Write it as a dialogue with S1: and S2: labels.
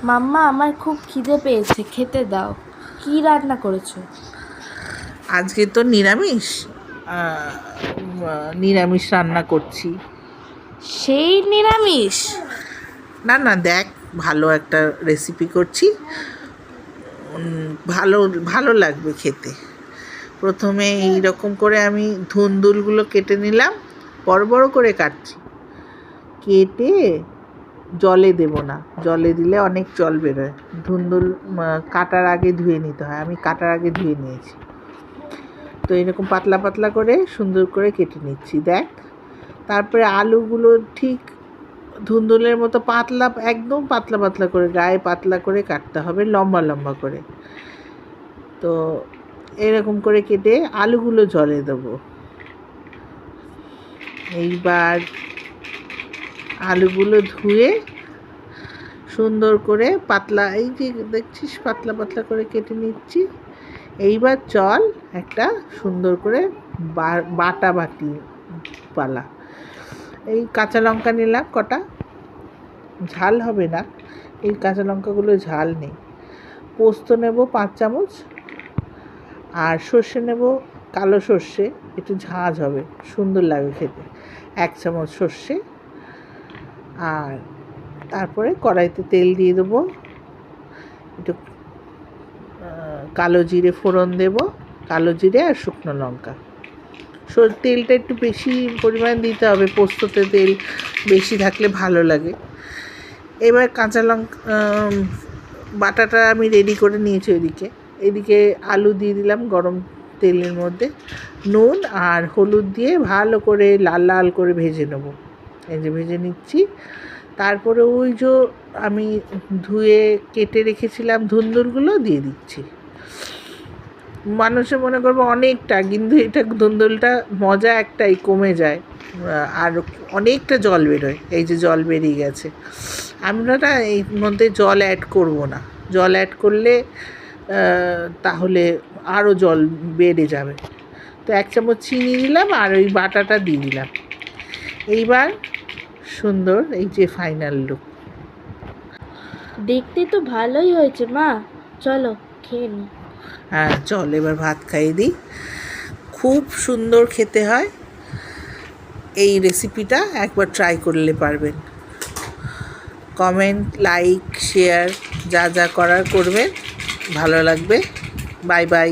S1: মাম্মা, আমার খুব খিদে পেয়েছে, খেতে দাও। কি রান্না করেছো?
S2: আজকে তো নিরামিষ। নিরামিষ রান্না করছি।
S1: সেই নিরামিষ?
S2: না না, দেখ, ভালো একটা রেসিপি করছি। ভালো ভালো লাগবে খেতে। প্রথমে এই রকম করে আমি ধুন্দুলগুলো কেটে নিলাম, বড় বড় করে কাটছি। কেটে জলে দেব না, জলে দিলে অনেক জল বেরোয়। ধুন্দুল কাটার আগে ধুয়ে নিতে হয়, আমি কাটার আগে ধুয়ে নিয়েছি। তো এরকম পাতলা পাতলা করে সুন্দর করে কেটে নিচ্ছি, দেখ। তারপরে আলুগুলো ঠিক ধুন্দুলের মতো পাতলা, একদম পাতলা পাতলা করে, গায়ে পাতলা করে কাটতে হবে, লম্বা লম্বা করে। তো এরকম করে কেটে আলুগুলো জলে দেবো। এইবার আলুগুলো ধুয়ে সুন্দর করে পাতলা, এই যে দেখছিস পাতলা পাতলা করে কেটে নিচ্ছি। এইবার চল একটা সুন্দর করে বাটা বাটি পালা। এই কাঁচা লঙ্কা নিলাম কটা, ঝাল হবে না, এই কাঁচা লঙ্কাগুলো ঝাল নেই। পোস্ত নেব 5 চামচ, আর সর্ষে নেব, কালো সর্ষে, একটু ঝাঁঝ হবে, সুন্দর লাগে খেতে, 1 চামচ সর্ষে। আর তারপরে কড়াইতে তেল দিয়ে দেবো, একটু কালো জিরে ফোড়ন দেব, কালো জিরে আর শুকনো লঙ্কা। তেলটা একটু বেশি পরিমাণ দিতে হবে, পোস্ততে তেল বেশি থাকলে ভালো লাগে। এবার কাঁচা লঙ্কা বাটাটা আমি রেডি করে নিয়েছি। এদিকে আলু দিয়ে দিলাম গরম তেলের মধ্যে, নুন আর হলুদ দিয়ে ভালো করে লাল লাল করে ভেজে নেব। এই যে ভেজে নিচ্ছি। তারপরে ওই যে আমি ধুয়ে কেটে রেখেছিলাম ধুন্দুলগুলো দিয়ে দিচ্ছি। মানুষে মনে করবো অনেকটা, কিন্তু এটা ধুন্দুলটা মজা একটাই, কমে যায় আর অনেকটা জল বেরোয়। এই যে জল বেরিয়ে গেছে। আমরা না এর মধ্যে জল অ্যাড করব না, জল অ্যাড করলে তাহলে আরও জল বেড়ে যাবে। তো 1 চামচ চিনি দিলাম আর ওই বাটাটা দিয়ে দিলাম। এইবার সুন্দর, এই যে ফাইনাল লুক।
S1: দেখতে তো ভালোই হয়েছে মা, চলো খেয়ে নি।
S2: হ্যাঁ চল, এবার ভাত খাইয়ে দিই। খুব সুন্দর খেতে হয়। এই রেসিপিটা একবার ট্রাই করলে পারবেন। কমেন্ট, লাইক, শেয়ার যা যা করার করবেন, ভালো লাগবে। Bye bye.